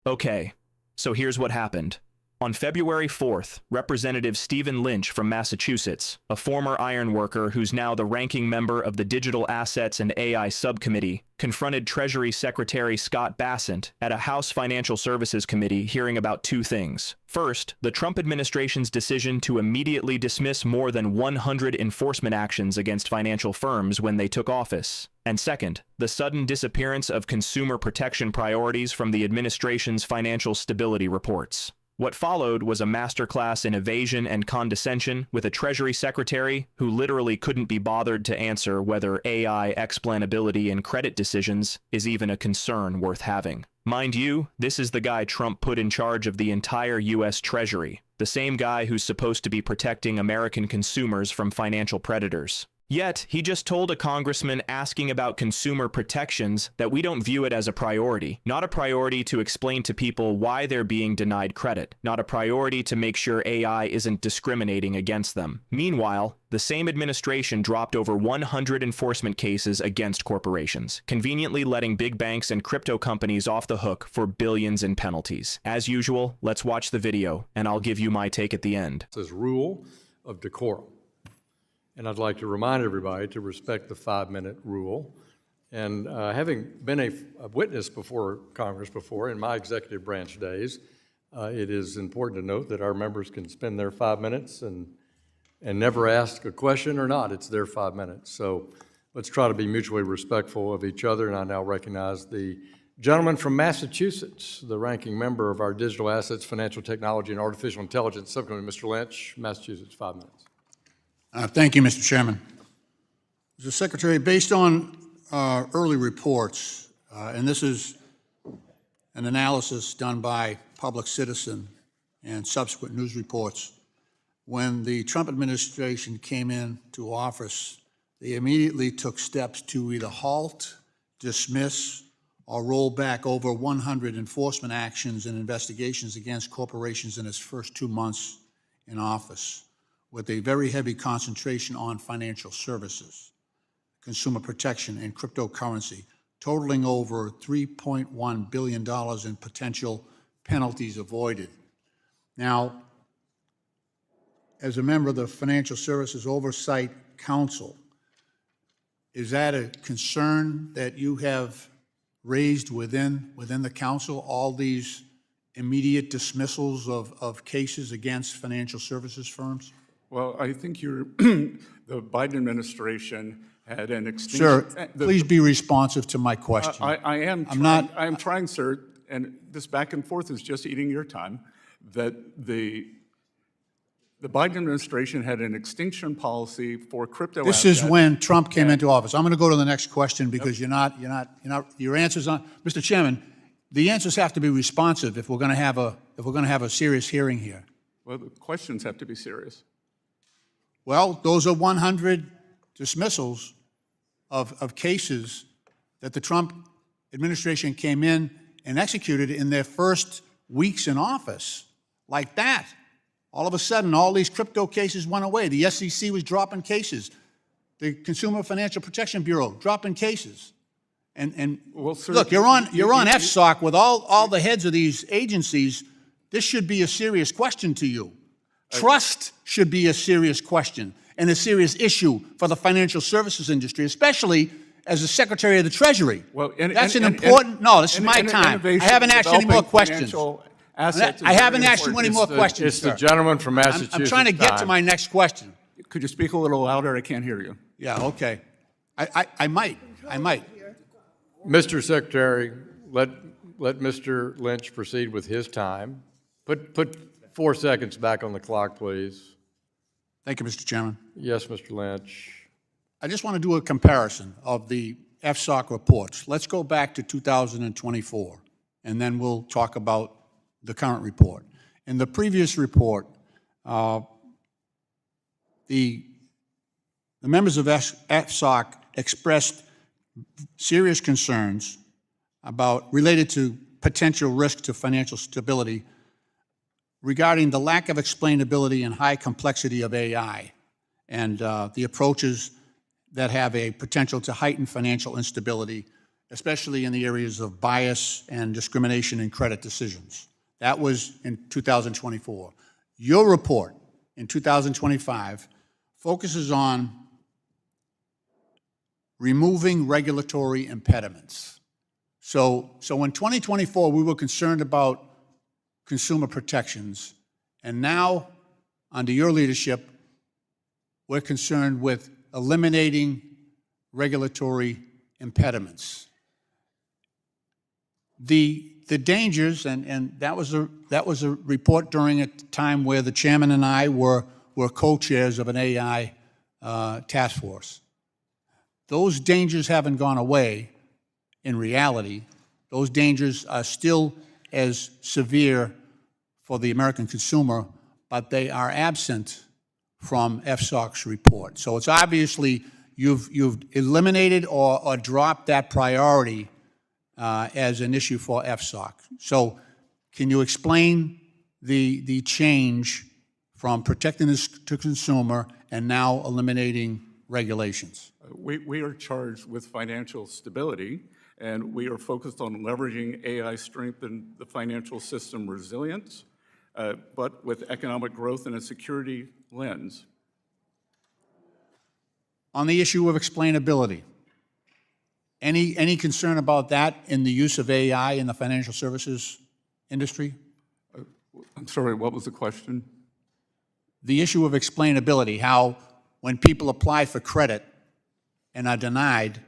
Okay, so here's what happened. On February 4th, Representative Stephen Lynch from Massachusetts, a former iron worker who's now the ranking member of the Digital Assets and AI Subcommittee, confronted Treasury Secretary Scott Bessent at a House Financial Services Committee hearing about two things. First, the Trump administration's decision to immediately dismiss more than 100 enforcement actions against financial firms when they took office. And second, the sudden disappearance of consumer protection priorities from the administration's financial stability reports. What followed was a masterclass in evasion and condescension with a Treasury Secretary who literally couldn't be bothered to answer whether AI explainability in credit decisions is even a concern worth having. Mind you, this is the guy Trump put in charge of the entire U.S. Treasury, the same guy who's supposed to be protecting American consumers from financial predators. Yet, he just told a congressman asking about consumer protections that we don't view it as a priority. Not a priority to explain to people why they're being denied credit. Not a priority to make sure AI isn't discriminating against them. Meanwhile, the same administration dropped over 100 enforcement cases against corporations, conveniently letting big banks and crypto companies off the hook for billions in penalties. As usual, let's watch the video, and I'll give you my take at the end. It says rule of decorum. And I'd like to remind everybody to respect the 5-minute rule. And having been a witness before Congress before in my executive branch days, it is important to note that our members can spend their 5 minutes and never ask a question or not. It's their 5 minutes. So let's try to be mutually respectful of each other. And I now recognize the gentleman from Massachusetts, the ranking member of our Digital Assets, Financial Technology, and Artificial Intelligence Subcommittee, Mr. Lynch, Massachusetts, 5 minutes. Thank you, Mr. Chairman. Mr. Secretary, based on early reports, and this is an analysis done by Public Citizen and subsequent news reports, when the Trump administration came into office, they immediately took steps to either halt, dismiss, or roll back over 100 enforcement actions and investigations against corporations in its first 2 months in office, with a very heavy concentration on financial services, consumer protection, and cryptocurrency, totaling over $3.1 billion in potential penalties avoided. Now, as a member of the Financial Services Oversight Council, is that a concern that you have raised within the council, all these immediate dismissals of cases against financial services firms? Well, I think the Biden administration had an extinction. Sir, please be responsive to my question. I am trying, sir, and this back and forth is just eating your time, that the Biden administration had an extinction policy for crypto This assets. is when Trump came into office. I'm going to go to the next question because your answers on, Mr. Chairman, the answers have to be responsive if we're going to have a serious hearing here. Well, the questions have to be serious. Well, those are 100 dismissals of cases that the Trump administration came in and executed in their first weeks in office, like that. All of a sudden, all these crypto cases went away. The SEC was dropping cases. The Consumer Financial Protection Bureau dropping cases. And well, sir, look, you're on FSOC with all the heads of these agencies. This should be a serious question to you. Trust should be a serious question and a serious issue for the financial services industry, especially as the Secretary of the Treasury. Well, this is my time. I haven't asked you any more questions. I haven't asked you any more questions, It's the gentleman from Massachusetts. I'm trying to get to my next question. Could you speak a little louder? I can't hear you. Yeah, okay. I might. Mr. Secretary, let Mr. Lynch proceed with his time. Put 4 seconds back on the clock, please. Thank you, Mr. Chairman. Yes, Mr. Lynch. I just want to do a comparison of the FSOC reports. Let's go back to 2024, and then we'll talk about the current report. In the previous report, the members of FSOC expressed serious concerns related to potential risk to financial stability regarding the lack of explainability and high complexity of AI and the approaches that have a potential to heighten financial instability especially in the areas of bias and discrimination in credit decisions. That was in 2024. Your report in 2025 focuses on removing regulatory impediments. So in 2024, we were concerned about consumer protections, and now, under your leadership, we're concerned with eliminating regulatory impediments. The dangers, and that was a report during a time where the chairman and I were co-chairs of an AI task force. Those dangers haven't gone away in reality. Those dangers are still as severe for the American consumer, but they are absent from FSOC's report. So it's obviously you've eliminated or dropped that priority as an issue for FSOC. So can you explain the change from protecting the consumer and now eliminating regulations? We are charged with financial stability, and we are focused on leveraging AI strength in the financial system resilience, but with economic growth and a security lens. On the issue of explainability, any concern about that in the use of AI in the financial services industry? I'm sorry, what was the question? The issue of explainability, how when people apply for credit and are denied,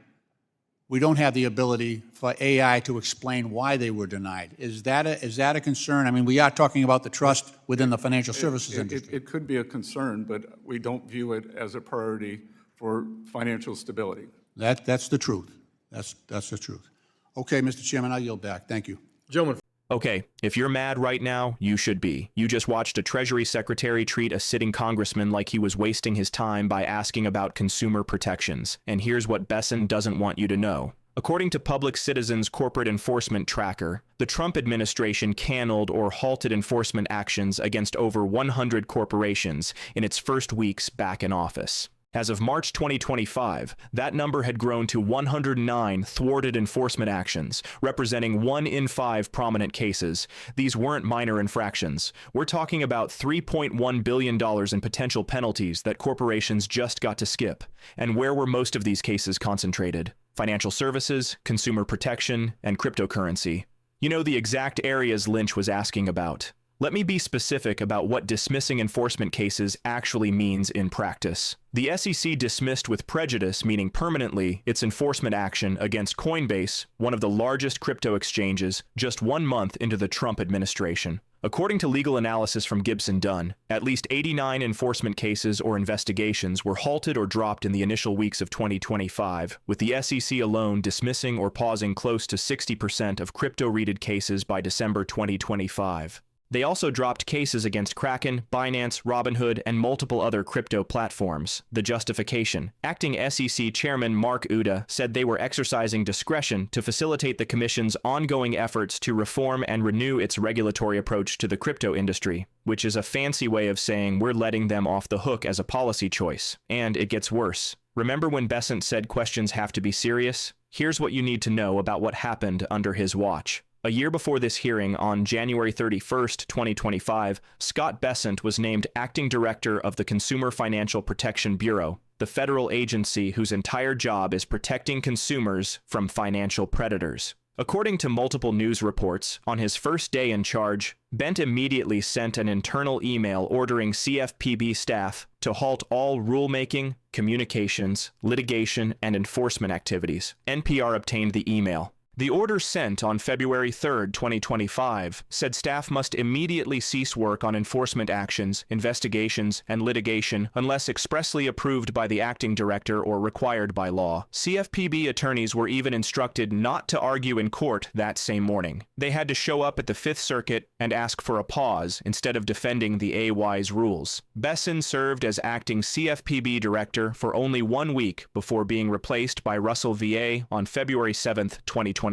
we don't have the ability for AI to explain why they were denied. Is that a concern? I mean, we are talking about the trust within the financial services industry. It could be a concern, but we don't view it as a priority for financial stability. That's the truth. That's the truth. Okay, Mr. Chairman, I'll yield back. Thank you. Gentlemen. Okay, if you're mad right now, you should be. You just watched a Treasury Secretary treat a sitting congressman like he was wasting his time by asking about consumer protections. And here's what Bessent doesn't want you to know. According to Public Citizen's Corporate Enforcement Tracker, the Trump administration canceled or halted enforcement actions against over 100 corporations in its first weeks back in office. As of March 2025, that number had grown to 109 thwarted enforcement actions, representing 1 in 5 prominent cases. These weren't minor infractions. We're talking about $3.1 billion in potential penalties that corporations just got to skip. And where were most of these cases concentrated? Financial services, consumer protection, and cryptocurrency. You know, the exact areas Lynch was asking about. Let me be specific about what dismissing enforcement cases actually means in practice. The SEC dismissed with prejudice, meaning permanently, its enforcement action against Coinbase, one of the largest crypto exchanges, just 1 month into the Trump administration. According to legal analysis from Gibson Dunn, at least 89 enforcement cases or investigations were halted or dropped in the initial weeks of 2025, with the SEC alone dismissing or pausing close to 60% of crypto-related cases by December 2025. They also dropped cases against Kraken, Binance, Robinhood, and multiple other crypto platforms. The justification: acting SEC Chairman Mark Uda said they were exercising discretion to facilitate the Commission's ongoing efforts to reform and renew its regulatory approach to the crypto industry, which is a fancy way of saying we're letting them off the hook as a policy choice. And it gets worse. Remember when Bessent said questions have to be serious? Here's what you need to know about what happened under his watch. A year before this hearing, on January 31st, 2025, Scott Bessent was named acting director of the Consumer Financial Protection Bureau, the federal agency whose entire job is protecting consumers from financial predators. According to multiple news reports, on his first day in charge, Bent immediately sent an internal email ordering CFPB staff to halt all rulemaking, communications, litigation, and enforcement activities. NPR obtained the email. The order sent on February 3, 2025, said staff must immediately cease work on enforcement actions, investigations, and litigation unless expressly approved by the acting director or required by law. CFPB attorneys were even instructed not to argue in court that same morning. They had to show up at the Fifth Circuit and ask for a pause instead of defending the AY's rules. Bessent served as acting CFPB director for only 1 week before being replaced by Russell VA on February 7, 2025.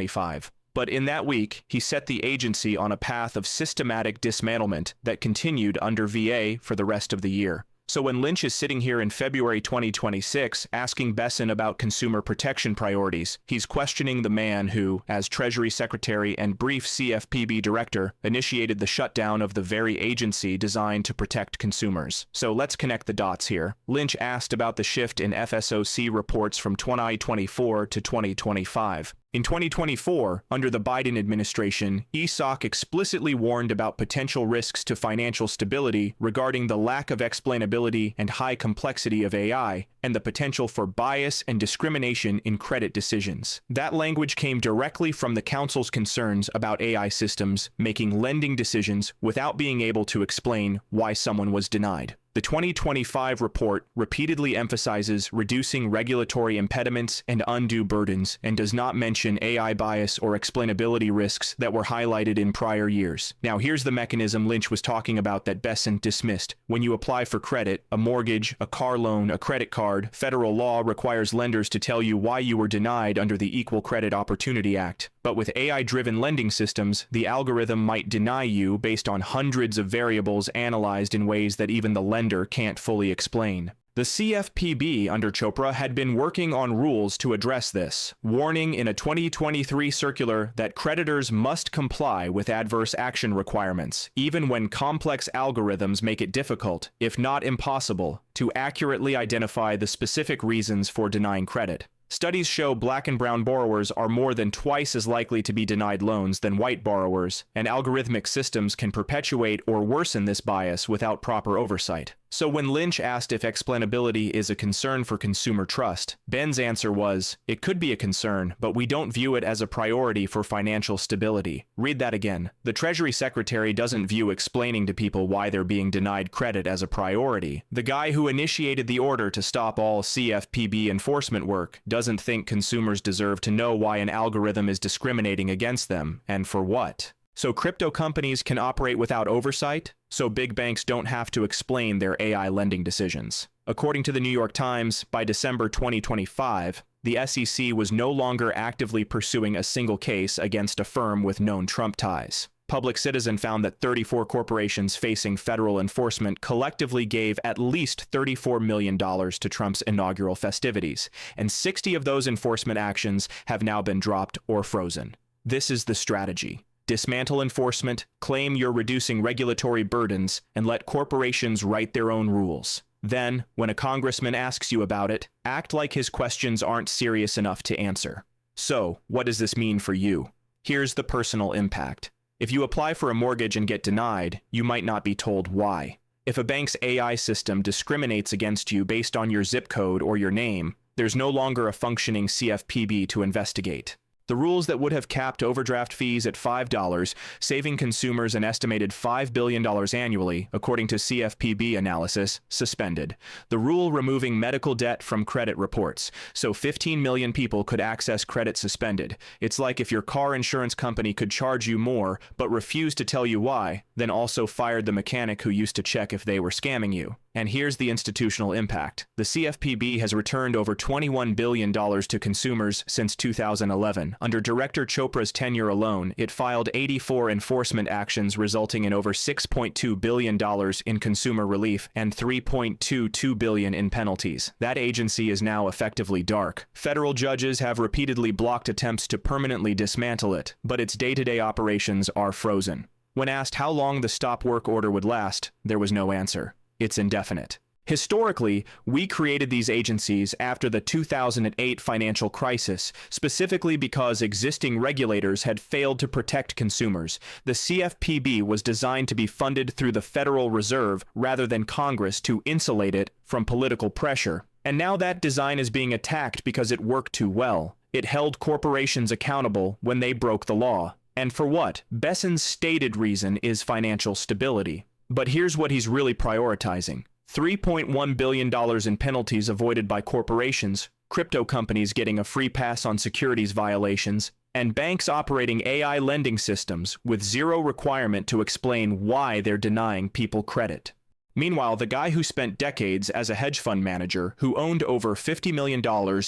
But in that week, he set the agency on a path of systematic dismantlement that continued under VA for the rest of the year. So when Lynch is sitting here in February 2026 asking Bessent about consumer protection priorities, he's questioning the man who, as Treasury Secretary and brief CFPB Director, initiated the shutdown of the very agency designed to protect consumers. So let's connect the dots here. Lynch asked about the shift in FSOC reports from 2024 to 2025. In 2024, under the Biden administration, ESOC explicitly warned about potential risks to financial stability regarding the lack of explainability and high complexity of AI, and the potential for bias and discrimination in credit decisions. That language came directly from the Council's concerns about AI systems making lending decisions without being able to explain why someone was denied. The 2025 report repeatedly emphasizes reducing regulatory impediments and undue burdens and does not mention AI bias or explainability risks that were highlighted in prior years. Now, here's the mechanism Lynch was talking about that Bessent dismissed. When you apply for credit, a mortgage, a car loan, a credit card, federal law requires lenders to tell you why you were denied under the Equal Credit Opportunity Act. But with AI-driven lending systems, the algorithm might deny you based on hundreds of variables analyzed in ways that even the lender can't fully explain. The CFPB under Chopra had been working on rules to address this, warning in a 2023 circular that creditors must comply with adverse action requirements, even when complex algorithms make it difficult, if not impossible, to accurately identify the specific reasons for denying credit. Studies show Black and brown borrowers are more than twice as likely to be denied loans than white borrowers, and algorithmic systems can perpetuate or worsen this bias without proper oversight. So when Lynch asked if explainability is a concern for consumer trust, Ben's answer was, it could be a concern, but we don't view it as a priority for financial stability. Read that again. The Treasury Secretary doesn't view explaining to people why they're being denied credit as a priority. The guy who initiated the order to stop all CFPB enforcement work doesn't think consumers deserve to know why an algorithm is discriminating against them, and for what. So crypto companies can operate without oversight, so big banks don't have to explain their AI lending decisions. According to the New York Times, by December 2025, the SEC was no longer actively pursuing a single case against a firm with known Trump ties. Public Citizen found that 34 corporations facing federal enforcement collectively gave at least $34 million to Trump's inaugural festivities, and 60 of those enforcement actions have now been dropped or frozen. This is the strategy. Dismantle enforcement, claim you're reducing regulatory burdens, and let corporations write their own rules. Then, when a congressman asks you about it, act like his questions aren't serious enough to answer. So, what does this mean for you? Here's the personal impact. If you apply for a mortgage and get denied, you might not be told why. If a bank's AI system discriminates against you based on your zip code or your name, there's no longer a functioning CFPB to investigate. The rules that would have capped overdraft fees at $5, saving consumers an estimated $5 billion annually, according to CFPB analysis, suspended. The rule removing medical debt from credit reports, so 15 million people could access credit suspended. It's like if your car insurance company could charge you more, but refused to tell you why, then also fired the mechanic who used to check if they were scamming you. And here's the institutional impact. The CFPB has returned over $21 billion to consumers since 2011. Under Director Chopra's tenure alone, it filed 84 enforcement actions resulting in over $6.2 billion in consumer relief and $3.22 billion in penalties. That agency is now effectively dark. Federal judges have repeatedly blocked attempts to permanently dismantle it, but its day-to-day operations are frozen. When asked how long the stop work order would last, there was no answer. It's indefinite. Historically, we created these agencies after the 2008 financial crisis, specifically because existing regulators had failed to protect consumers. The CFPB was designed to be funded through the Federal Reserve rather than Congress to insulate it from political pressure. And now that design is being attacked because it worked too well. It held corporations accountable when they broke the law. And for what? Bessent's stated reason is financial stability. But here's what he's really prioritizing. $3.1 billion in penalties avoided by corporations, crypto companies getting a free pass on securities violations, and banks operating AI lending systems with zero requirement to explain why they're denying people credit. Meanwhile, the guy who spent decades as a hedge fund manager, who owned over $50 million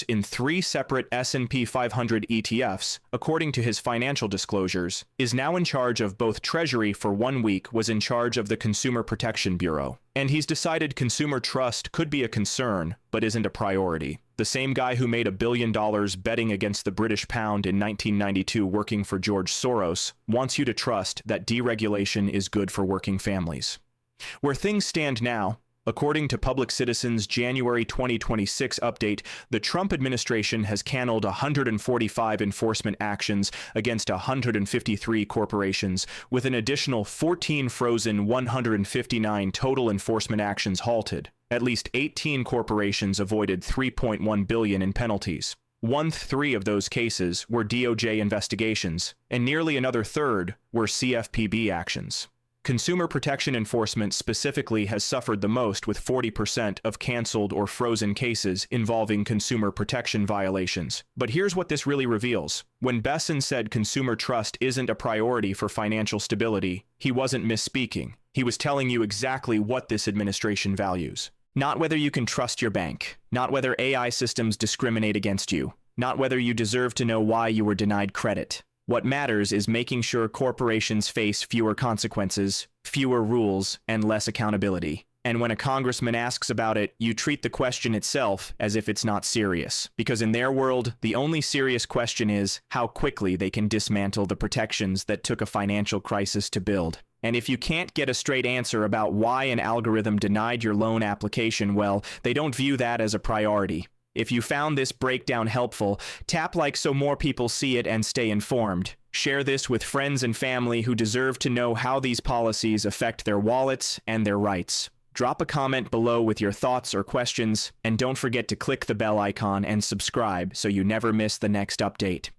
in 3 separate S&P 500 ETFs, according to his financial disclosures, is now in charge of both Treasury for 1 week, was in charge of the Consumer Protection Bureau. And he's decided consumer trust could be a concern, but isn't a priority. The same guy who made $1 billion betting against the British pound in 1992 working for George Soros wants you to trust that deregulation is good for working families. Where things stand now, according to Public Citizen's January 2026 update, the Trump administration has canceled 145 enforcement actions against 153 corporations, with an additional 14 frozen, 159 total enforcement actions halted. At least 18 corporations avoided $3.1 billion in penalties. 1/3 of those cases were DOJ investigations, and nearly another third were CFPB actions. Consumer protection enforcement specifically has suffered the most, with 40% of canceled or frozen cases involving consumer protection violations. But here's what this really reveals. When Bessent said consumer trust isn't a priority for financial stability, he wasn't misspeaking. He was telling you exactly what this administration values. Not whether you can trust your bank, not whether AI systems discriminate against you, not whether you deserve to know why you were denied credit. What matters is making sure corporations face fewer consequences, fewer rules, and less accountability. And when a congressman asks about it, you treat the question itself as if it's not serious. Because in their world, the only serious question is how quickly they can dismantle the protections that took a financial crisis to build. And if you can't get a straight answer about why an algorithm denied your loan application, well, they don't view that as a priority. If you found this breakdown helpful, tap like so more people see it and stay informed. Share this with friends and family who deserve to know how these policies affect their wallets and their rights. Drop a comment below with your thoughts or questions, and don't forget to click the bell icon and subscribe so you never miss the next update.